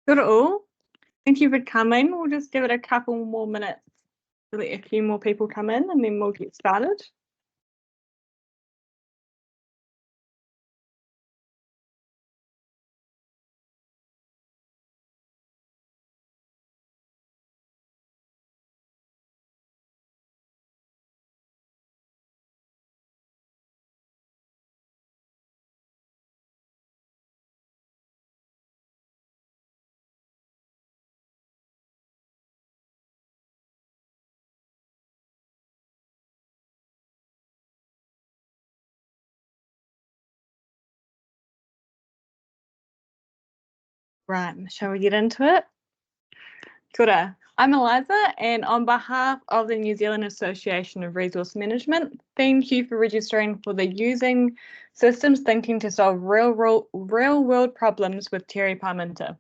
Good all. Thank you for coming. We'll just give it a couple more minutes to let a few more people come in and then we'll get started. Right, shall we get into it? Kia ora. I'm Eliza, and on behalf of the New Zealand Association of Resource Management, thank you for registering for the Using Systems Thinking to Solve Real-World Problems with Terry Parminter.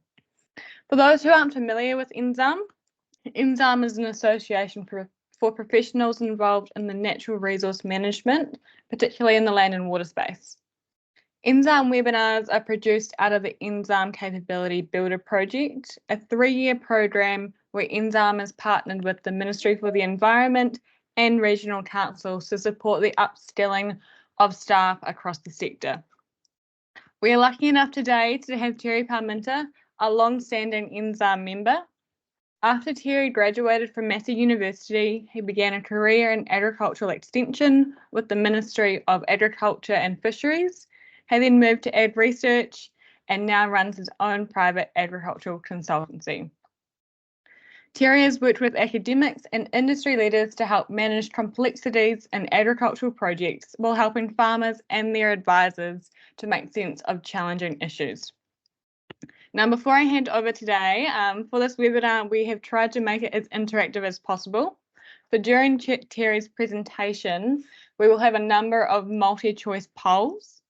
For those who aren't familiar with NZARM, NZARM is an association for professionals involved in the natural resource management, particularly in the land and water space. NZARM webinars are produced out of the NZARM Capability Builder project, a 3-year program where NZARM is partnered with the Ministry for the Environment and regional councils to support the upskilling of staff across the sector. We are lucky enough today to have Terry Parminter, a long-standing NZARM member. After Terry graduated from Massey University, he began a career in agricultural extension with the Ministry of Agriculture and Fisheries. He then moved to Ag Research and now runs his own private agricultural consultancy. Terry has worked with academics and industry leaders to help manage complexities in agricultural projects while helping farmers and their advisors to make sense of challenging issues. Now, before I hand over today, for this webinar, we have tried to make it as interactive as possible. So during Terry's presentation, we will have a number of multi-choice polls.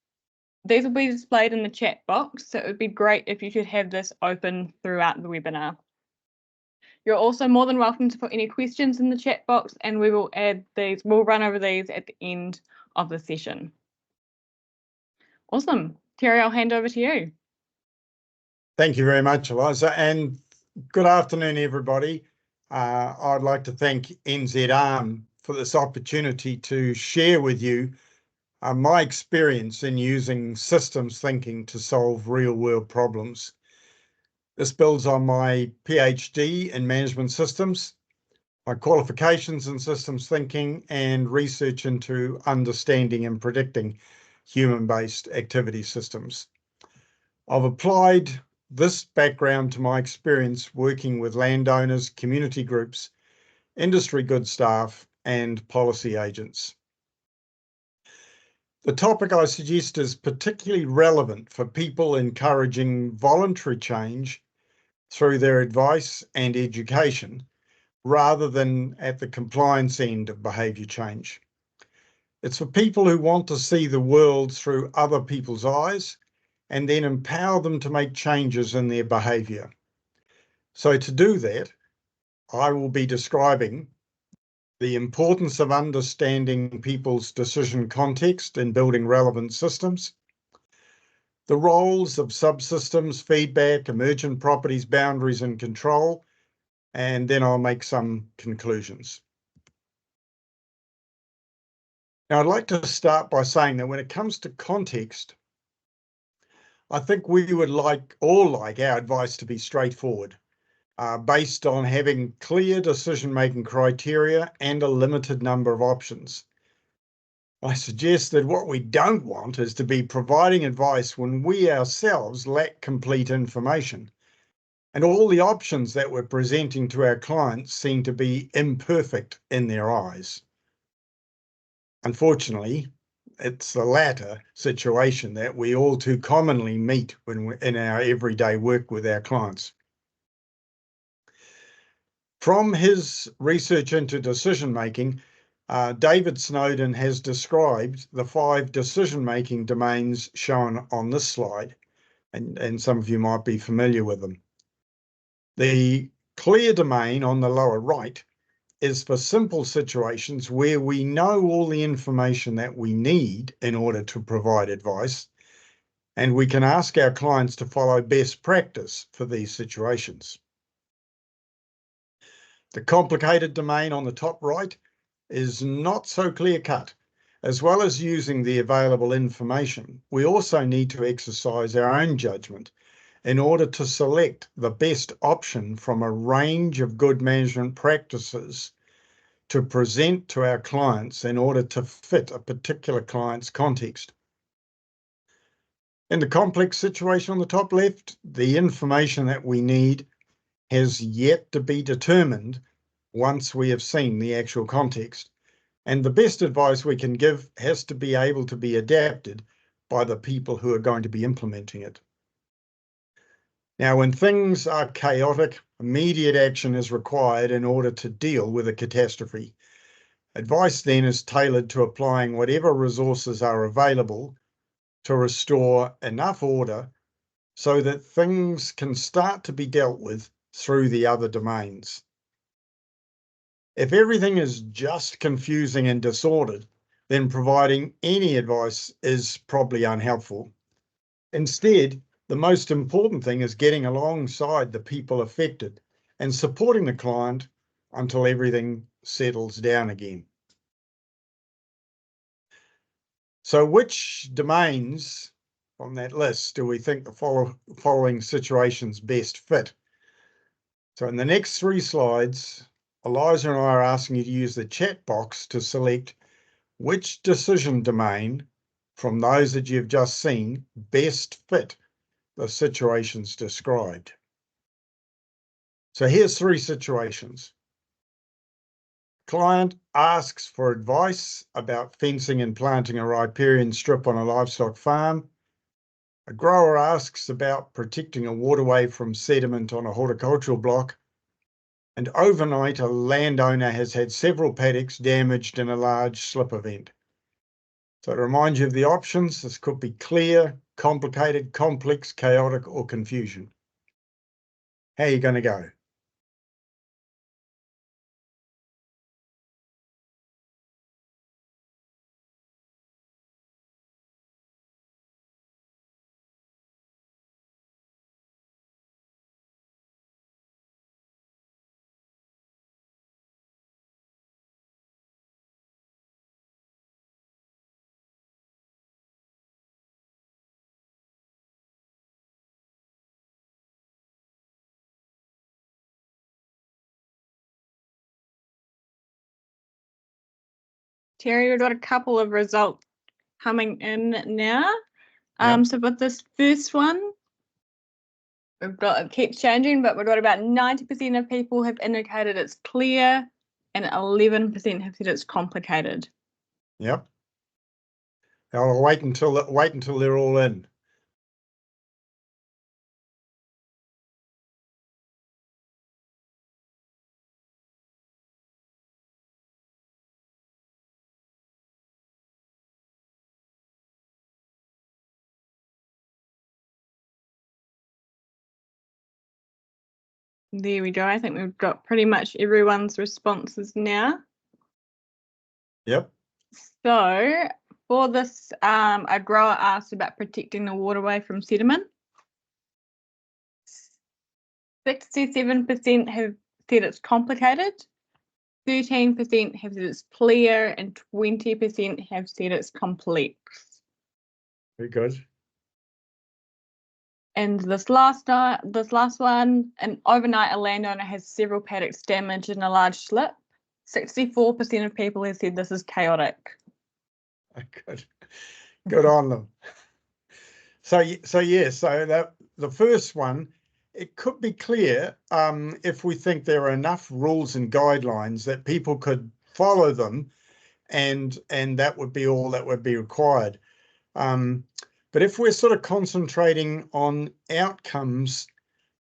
These will be displayed in the chat box, so it would be great if you could have this open throughout the webinar. You're also more than welcome to put any questions in the chat box, and we will add these, we'll run over these at the end of the session. Awesome. Terry, I'll hand over to you. Thank you very much, Eliza, and good afternoon, everybody. I'd like to thank NZARM for this opportunity to share with you my experience in using systems thinking to solve real-world problems. This builds on my PhD in management systems, my qualifications in systems thinking, and research into understanding and predicting human-based activity systems. I've applied this background to my experience working with landowners, community groups, industry good staff, and policy agents. The topic I suggest is particularly relevant for people encouraging voluntary change through their advice and education, rather than at the compliance end of behaviour change. It's for people who want to see the world through other people's eyes and then empower them to make changes in their behaviour. So to do that, I will be describing the importance of understanding people's decision context in building relevant systems, the roles of subsystems, feedback, emergent properties, boundaries, and control, and then I'll make some conclusions. Now, I'd like to start by saying that when it comes to context, I think we would all like our advice to be straightforward, based on having clear decision-making criteria and a limited number of options. I suggest that what we don't want is to be providing advice when we ourselves lack complete information, and all the options that we're presenting to our clients seem to be imperfect in their eyes. Unfortunately, it's the latter situation that we all too commonly meet when we're in our everyday work with our clients. From his research into decision-making, David Snowden has described the 5 decision-making domains shown on this slide, and some of you might be familiar with them. The clear domain on the lower right is for simple situations where we know all the information that we need in order to provide advice, and we can ask our clients to follow best practice for these situations. The complicated domain on the top right is not so clear-cut. As well as using the available information, we also need to exercise our own judgment in order to select the best option from a range of good management practices to present to our clients in order to fit a particular client's context. In the complex situation on the top left, the information that we need has yet to be determined once we have seen the actual context. And the best advice we can give has to be able to be adapted by the people who are going to be implementing it. Now, when things are chaotic, immediate action is required in order to deal with a catastrophe. Advice then is tailored to applying whatever resources are available to restore enough order so that things can start to be dealt with through the other domains. If everything is just confusing and disordered, then providing any advice is probably unhelpful. Instead, the most important thing is getting alongside the people affected and supporting the client until everything settles down again. So which domains on that list do we think the following situations best fit? So in the next 3 slides, Eliza and I are asking you to use the chat box to select which decision domain from those that you've just seen best fit the situations described. So here's 3 situations. Client asks for advice about fencing and planting a riparian strip on a livestock farm. A grower asks about protecting a waterway from sediment on a horticultural block. And overnight, a landowner has had several paddocks damaged in a large slip event. So to remind you of the options, this could be clear, complicated, complex, chaotic, or confusion. How are you going to go? Terry, we've got a couple of results coming in now. Yep. So with this first one, we've got, it keeps changing, but we've got about 90% of people have indicated it's clear and 11% have said it's complicated. Yep. I'll wait until they're all in. There we go. I think we've got pretty much everyone's responses now. Yep. So for this, a grower asked about protecting the waterway from sediment. 67% have said it's complicated, 13% have said it's clear, and 20% have said it's complex. Very good. And this last one, and overnight a landowner has several paddocks damaged in a large slip. 64% of people have said this is chaotic. Good. Good on them. So that the first one, it could be clear if we think there are enough rules and guidelines that people could follow them, and that would be all that would be required. But if we're sort of concentrating on outcomes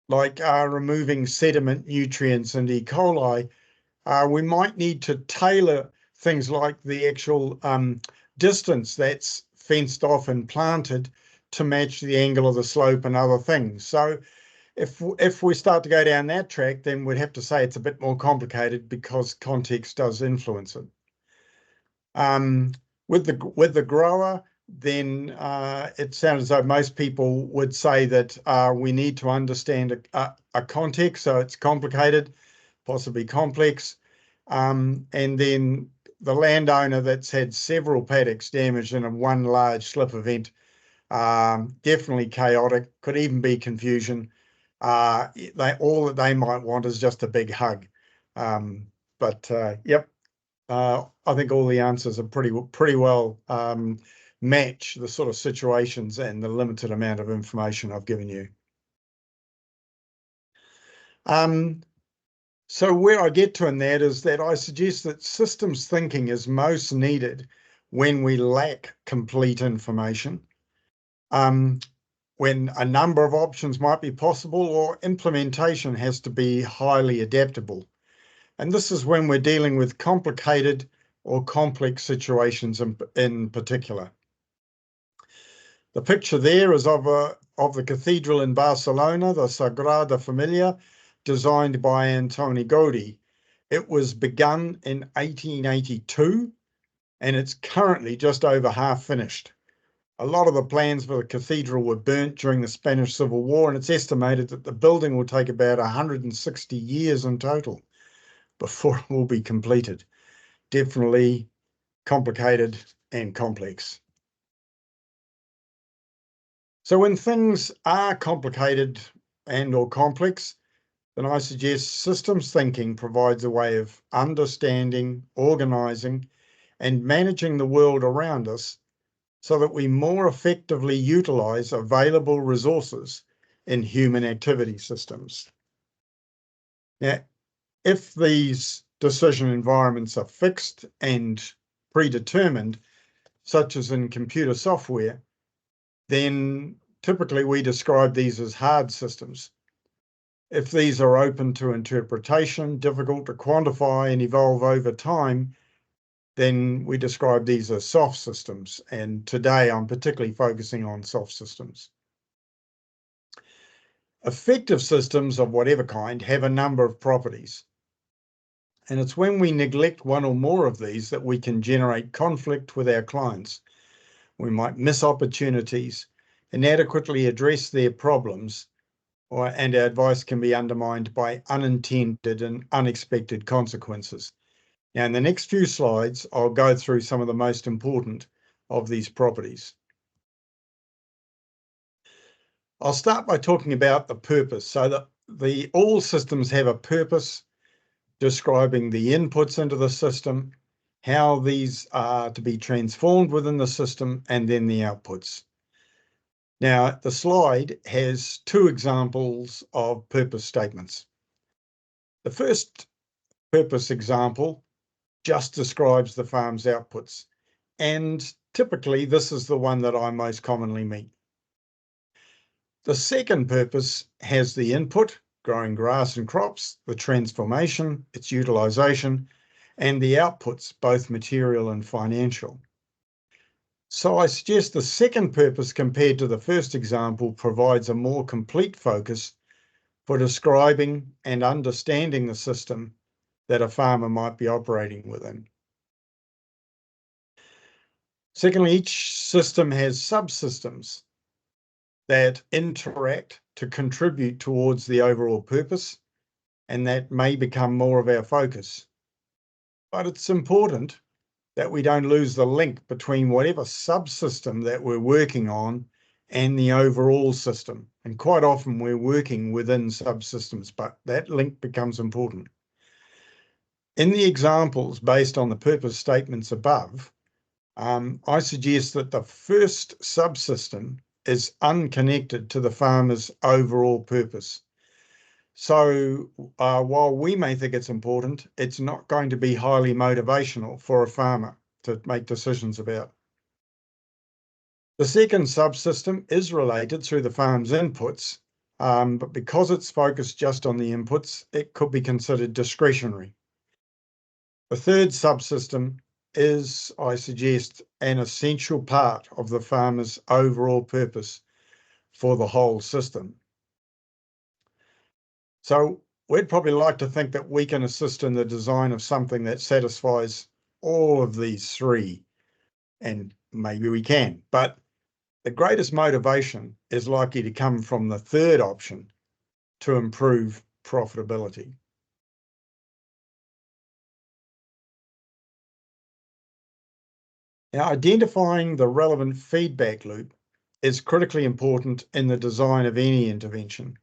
like removing sediment, nutrients, and E. coli, we might need to tailor things like the actual distance that's fenced off and planted to match the angle of the slope and other things. So if we start to go down that track, then we'd have to say it's a bit more complicated because context does influence it. With the grower, then it sounds as though most people would say that we need to understand a context, so it's complicated, possibly complex, and then the landowner that's had several paddocks damaged in one large slip event, definitely chaotic, could even be confusion. All that they might want is just a big hug. Yep, I think all the answers are pretty well match the sort of situations and the limited amount of information I've given you. So where I get to in that is that I suggest that systems thinking is most needed when we lack complete information, when a number of options might be possible, or implementation has to be highly adaptable. And this is when we're dealing with complicated or complex situations in particular. The picture there is of the cathedral in Barcelona, the Sagrada Familia, designed by Antoni Gaudí. It was begun in 1882, and it's currently just over half finished. A lot of the plans for the cathedral were burnt during the Spanish Civil War, and it's estimated that the building will take about 160 years in total before it will be completed. Definitely complicated and complex. So when things are complicated and or complex, then I suggest systems thinking provides a way of understanding, organizing, and managing the world around us so that we more effectively utilize available resources in human activity systems. Now, if these decision environments are fixed and predetermined, such as in computer software, then typically we describe these as hard systems. If these are open to interpretation, difficult to quantify and evolve over time, then we describe these as soft systems. And today I'm particularly focusing on soft systems. Effective systems of whatever kind have a number of properties. And it's when we neglect one or more of these that we can generate conflict with our clients. We might miss opportunities, inadequately address their problems, and our advice can be undermined by unintended and unexpected consequences. Now, in the next few slides, I'll go through some of the most important of these properties. I'll start by talking about the purpose. So that all systems have a purpose describing the inputs into the system, how these are to be transformed within the system, and then the outputs. Now, the slide has two examples of purpose statements. The first purpose example just describes the farm's outputs, and typically this is the one that I most commonly meet. The second purpose has the input, growing grass and crops, the transformation, its utilization, and the outputs, both material and financial. So I suggest the second purpose compared to the first example provides a more complete focus for describing and understanding the system that a farmer might be operating within. Secondly, each system has subsystems that interact to contribute towards the overall purpose, and that may become more of our focus. But it's important that we don't lose the link between whatever subsystem that we're working on and the overall system. And quite often we're working within subsystems, but that link becomes important. In the examples based on the purpose statements above, I suggest that the first subsystem is unconnected to the farmer's overall purpose. So while we may think it's important, it's not going to be highly motivational for a farmer to make decisions about. The second subsystem is related through the farm's inputs, but because it's focused just on the inputs, it could be considered discretionary. The third subsystem is, I suggest, an essential part of the farmer's overall purpose for the whole system. So we'd probably like to think that we can assist in the design of something that satisfies all of these three. And maybe we can, but the greatest motivation is likely to come from the third option, to improve profitability. Now, identifying the relevant feedback loop is critically important in the design of any intervention.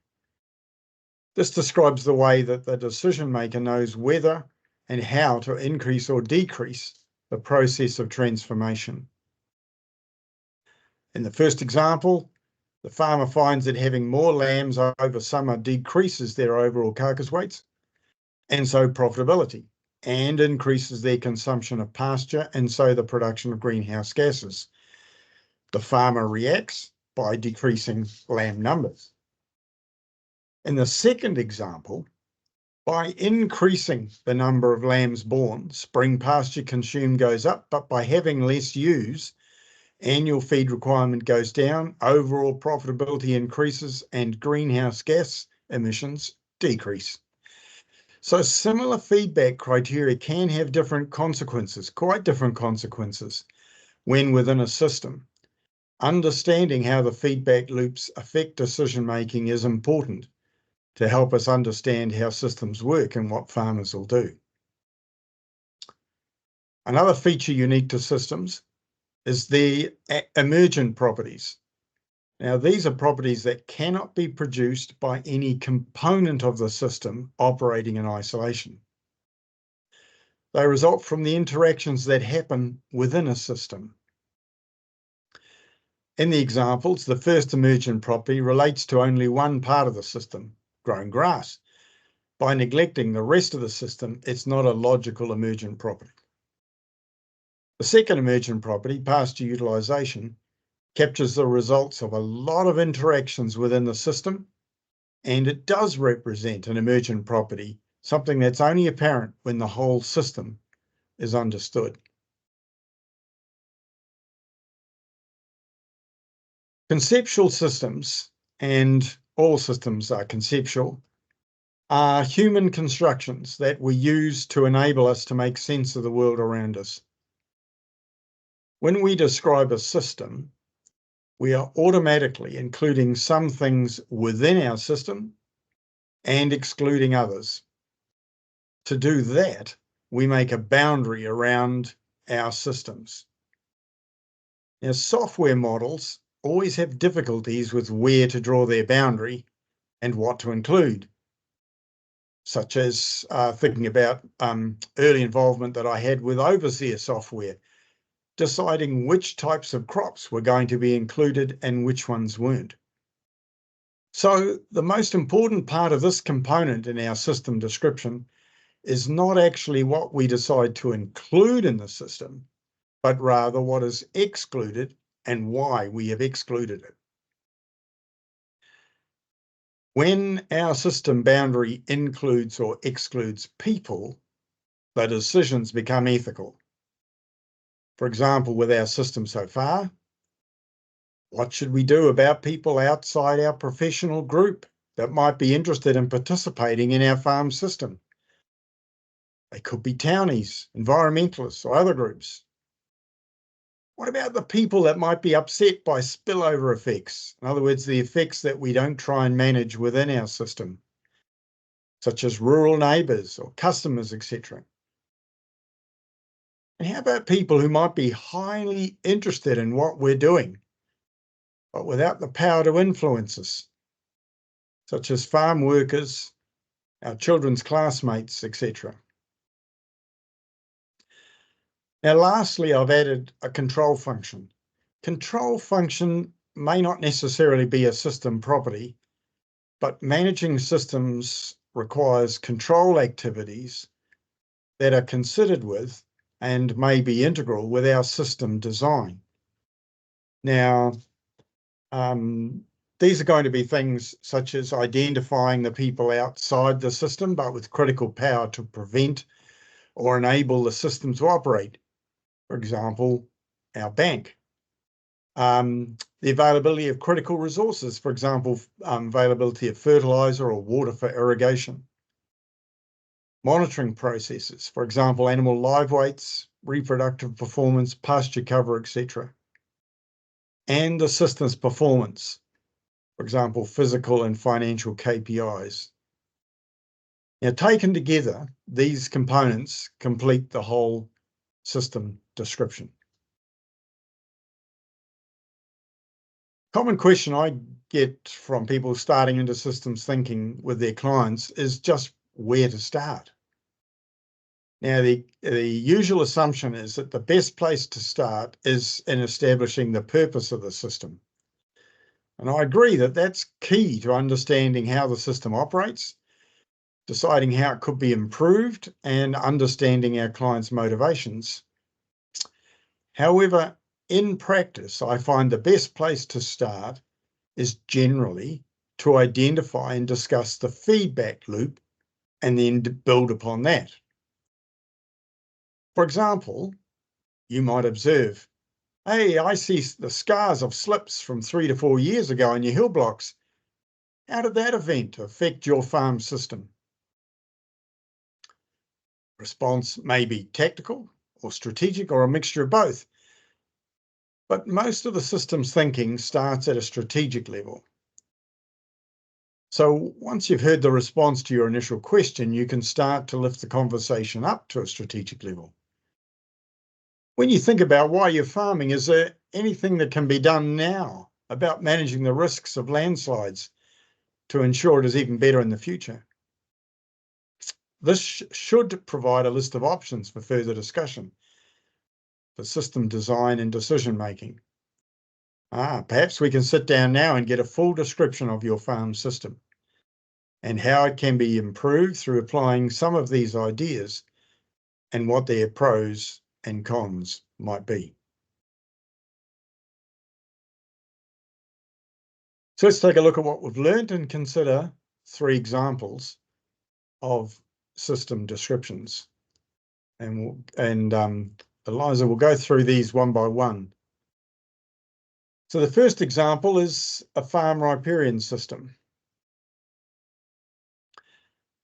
This describes the way that the decision maker knows whether and how to increase or decrease the process of transformation. In the first example, the farmer finds that having more lambs over summer decreases their overall carcass weights, and so profitability, and increases their consumption of pasture, and so the production of greenhouse gases. The farmer reacts by decreasing lamb numbers. In the second example, by increasing the number of lambs born, spring pasture consumed goes up, but by having less ewes, annual feed requirement goes down, overall profitability increases, and greenhouse gas emissions decrease. So similar feedback criteria can have different consequences, quite different consequences, when within a system. Understanding how the feedback loops affect decision-making is important to help us understand how systems work and what farmers will do. Another feature unique to systems is the emergent properties. Now, these are properties that cannot be produced by any component of the system operating in isolation. They result from the interactions that happen within a system. In the examples, the first emergent property relates to only one part of the system, growing grass. By neglecting the rest of the system, it's not a logical emergent property. The second emergent property, pasture utilisation, captures the results of a lot of interactions within the system, and it does represent an emergent property, something that's only apparent when the whole system is understood. Conceptual systems, and all systems are conceptual, are human constructions that we use to enable us to make sense of the world around us. When we describe a system, we are automatically including some things within our system and excluding others. To do that, we make a boundary around our systems. Now, software models always have difficulties with where to draw their boundary and what to include, such as thinking about early involvement that I had with overseer software, deciding which types of crops were going to be included and which ones weren't. So the most important part of this component in our system description is not actually what we decide to include in the system, but rather what is excluded and why we have excluded it. When our system boundary includes or excludes people, the decisions become ethical. For example, with our system so far, what should we do about people outside our professional group that might be interested in participating in our farm system? They could be townies, environmentalists, or other groups. What about the people that might be upset by spillover effects? In other words, the effects that we don't try and manage within our system, such as rural neighbours or customers, etc. And how about people who might be highly interested in what we're doing, but without the power to influence us, such as farm workers, our children's classmates, etc. Now, lastly, I've added a control function. Control function may not necessarily be a system property, but managing systems requires control activities that are considered with and may be integral with our system design. Now, these are going to be things such as identifying the people outside the system, but with critical power to prevent or enable the system to operate. For example, our bank. The availability of critical resources, for example, availability of fertilizer or water for irrigation. Monitoring processes, for example, animal live weights, reproductive performance, pasture cover, etc. and the system's performance, for example, physical and financial KPIs. Now, taken together, these components complete the whole system description. Common question I get from people starting into systems thinking with their clients is just where to start. Now, the usual assumption is that the best place to start is in establishing the purpose of the system. And I agree that that's key to understanding how the system operates, deciding how it could be improved, and understanding our clients' motivations. However, in practice, I find the best place to start is generally to identify and discuss the feedback loop and then to build upon that. For example, you might observe, hey, I see the scars of slips from 3 to 4 years ago on your hill blocks. How did that event affect your farm system? Response may be tactical or strategic or a mixture of both. But most of the systems thinking starts at a strategic level. So once you've heard the response to your initial question, you can start to lift the conversation up to a strategic level. When you think about why you're farming, is there anything that can be done now about managing the risks of landslides to ensure it is even better in the future? This should provide a list of options for further discussion for system design and decision making. Perhaps we can sit down now and get a full description of your farm system and how it can be improved through applying some of these ideas and what their pros and cons might be. So let's take a look at what we've learned and consider 3 examples of system descriptions. And Eliza will go through these one by one. So the first example is a farm riparian system.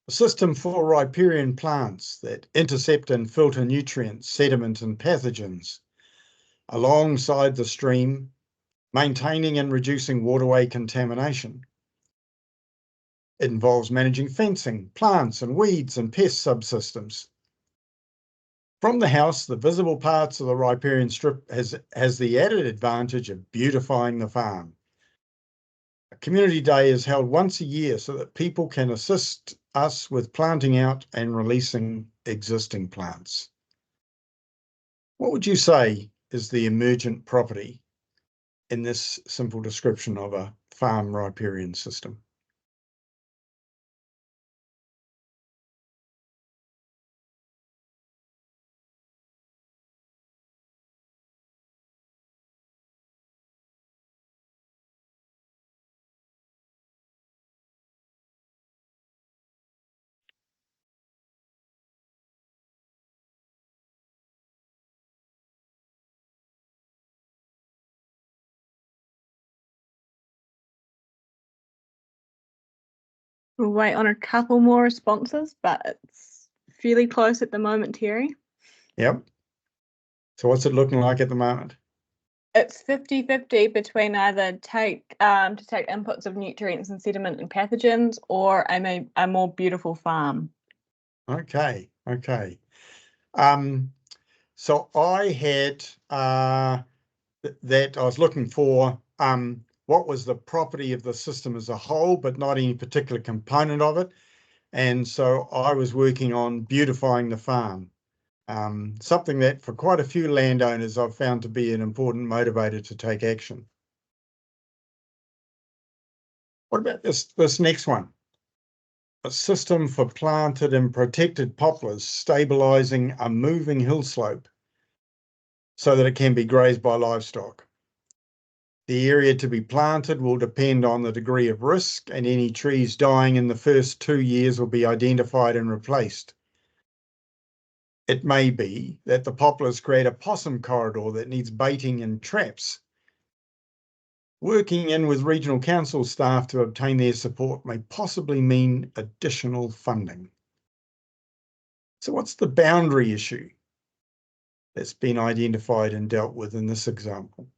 A system for riparian plants that intercept and filter nutrients, sediment and pathogens alongside the stream, maintaining and reducing waterway contamination. It involves managing fencing, plants and weeds and pest subsystems. From the house, the visible parts of the riparian strip has the added advantage of beautifying the farm. A community day is held once a year so that people can assist us with planting out and releasing existing plants. What would you say is the emergent property in this simple description of a farm riparian system? We'll wait on a couple more responses, but it's fairly close at the moment, Terry. Yep. So what's it looking like at the moment? It's 50-50 between either to take inputs of nutrients and sediment and pathogens, or a more beautiful farm. Okay. So I had that I was looking for what was the property of the system as a whole, but not any particular component of it. And so I was working on beautifying the farm, something that for quite a few landowners I've found to be an important motivator to take action. What about this next one? A system for planted and protected poplars, stabilizing a moving hill slope so that it can be grazed by livestock. The area to be planted will depend on the degree of risk, and any trees dying in the first 2 years will be identified and replaced. It may be that the poplars create a possum corridor that needs baiting and traps. Working in with regional council staff to obtain their support may possibly mean additional funding. So what's the boundary issue that's been identified and dealt with in this example?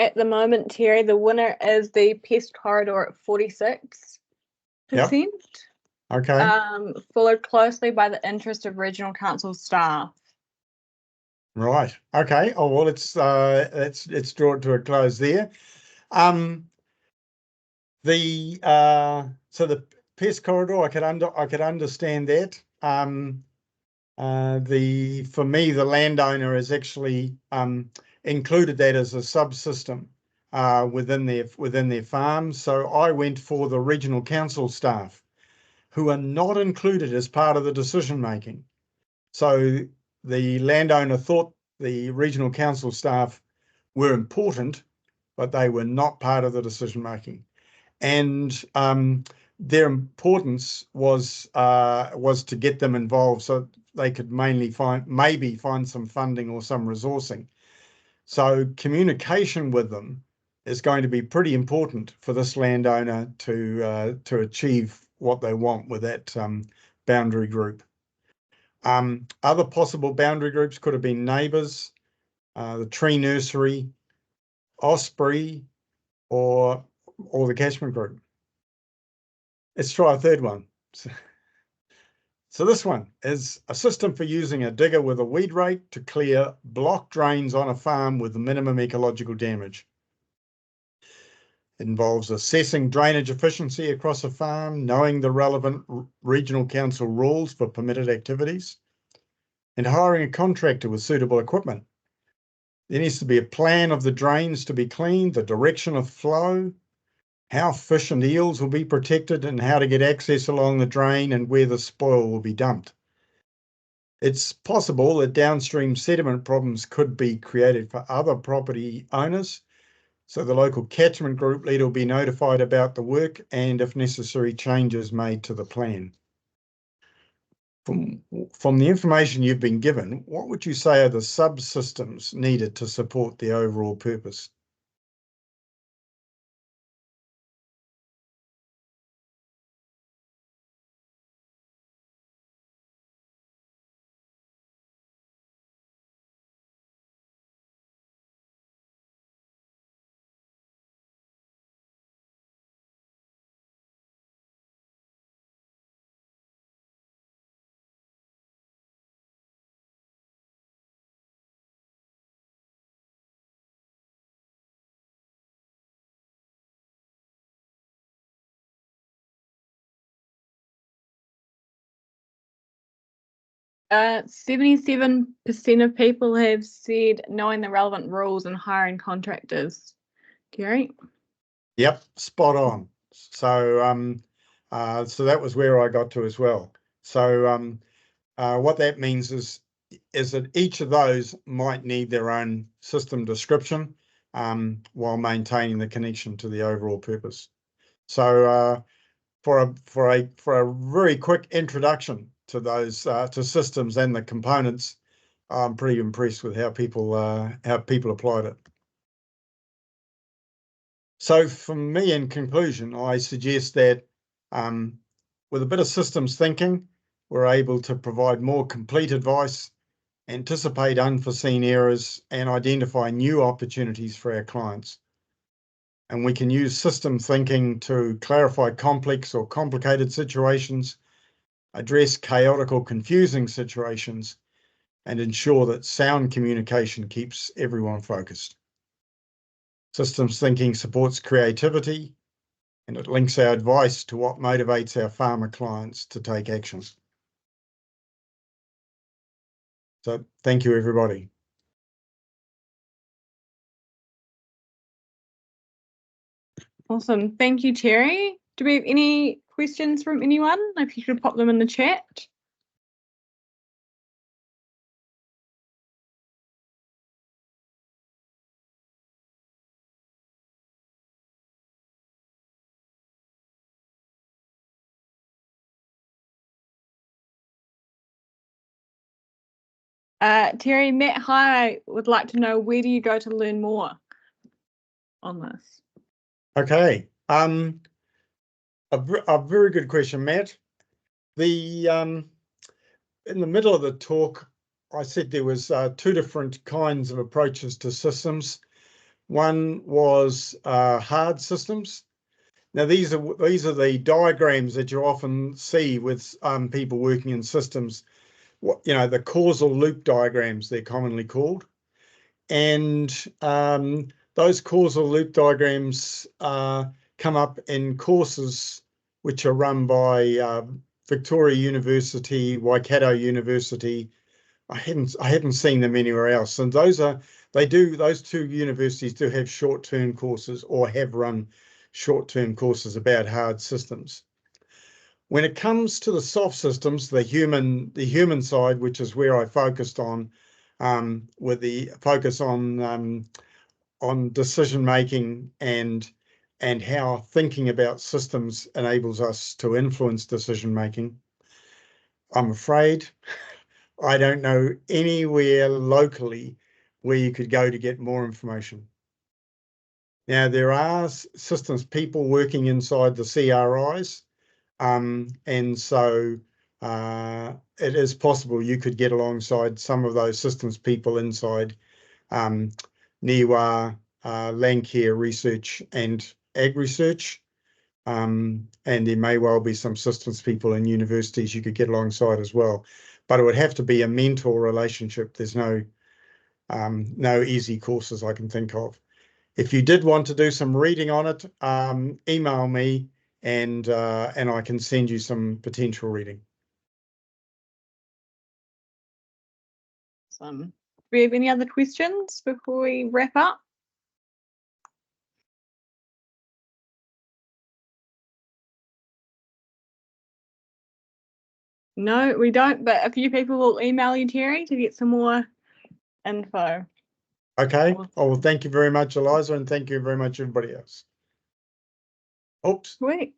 at the moment, Terry, the winner is the pest corridor at 46%. Okay. Followed closely by the interest of regional council staff. Right. Okay. Oh well, let's draw it to a close there. So the pest corridor, I could understand that. For me, the landowner has actually included that as a subsystem within their farm. So I went for the regional council staff, who are not included as part of the decision making. So the landowner thought the regional council staff were important, but they were not part of the decision making. And their importance was to get them involved so they could maybe find some funding or some resourcing. So communication with them is going to be pretty important for this landowner to achieve what they want with that boundary group. Other possible boundary groups could have been neighbours, the tree nursery, Osprey, or the catchment group. Let's try a third one. So this one is a system for using a digger with a weed rake to clear block drains on a farm with minimum ecological damage. It involves assessing drainage efficiency across a farm, knowing the relevant regional council rules for permitted activities, and hiring a contractor with suitable equipment. There needs to be a plan of the drains to be cleaned, the direction of flow, how fish and eels will be protected, and how to get access along the drain and where the spoil will be dumped. It's possible that downstream sediment problems could be created for other property owners, so the local catchment group leader will be notified about the work and, if necessary, changes made to the plan. From the information you've been given, what would you say are the subsystems needed to support the overall purpose? Uh, 77% of people have said knowing the relevant rules and hiring contractors. Gary? Yep, spot on. So so that was where I got to as well. So what that means is that each of those might need their own system description while maintaining the connection to the overall purpose. So for a very quick introduction to those to systems and the components, I'm pretty impressed with how people applied it. So for me, in conclusion, I suggest that with a bit of systems thinking, we're able to provide more complete advice, anticipate unforeseen errors, and identify new opportunities for our clients. And we can use system thinking to clarify complex or complicated situations, address chaotic or confusing situations, and ensure that sound communication keeps everyone focused. Systems thinking supports creativity, and it links our advice to what motivates our farmer clients to take action. So thank you, everybody. Awesome. Thank you, Terry. Do we have any questions from anyone? If you could pop them in the chat. Terry, Matt High would like to know, where do you go to learn more on this? Okay. A very good question, Matt. In the middle of the talk, I said there was two different kinds of approaches to systems. One was hard systems. Now these are the diagrams that you often see with people working in systems. The causal loop diagrams, they're commonly called. And those causal loop diagrams come up in courses which are run by Victoria University, Waikato University. I haven't seen them anywhere else. And those two universities do have short-term courses or have run short-term courses about hard systems. When it comes to the soft systems, the human side, which is where I focused on, with the focus on decision making and how thinking about systems enables us to influence decision making, I'm afraid I don't know anywhere locally where you could go to get more information. Now, there are systems people working inside the CRIs, and so it is possible you could get alongside some of those systems people inside NIWA, Landcare Research and Ag Research. And there may well be some systems people in universities you could get alongside as well. But it would have to be a mentor relationship. There's no easy courses I can think of. If you did want to do some reading on it, email me and I can send you some potential reading. Awesome. Do we have any other questions before we wrap up? No, we don't, but a few people will email you, Terry, to get some more info. Okay. Oh, well, thank you very much, Eliza, and thank you very much, everybody else. Oops. Sweet.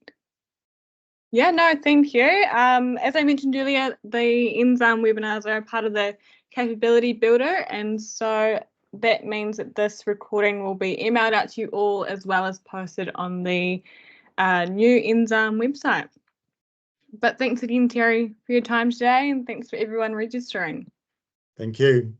Yeah, no, thank you. As I mentioned earlier, the NZARM webinars are a part of the capability builder, and so that means that this recording will be emailed out to you all as well as posted on the new NZARM website. But thanks again, Terry, for your time today, and thanks for everyone registering. Thank you.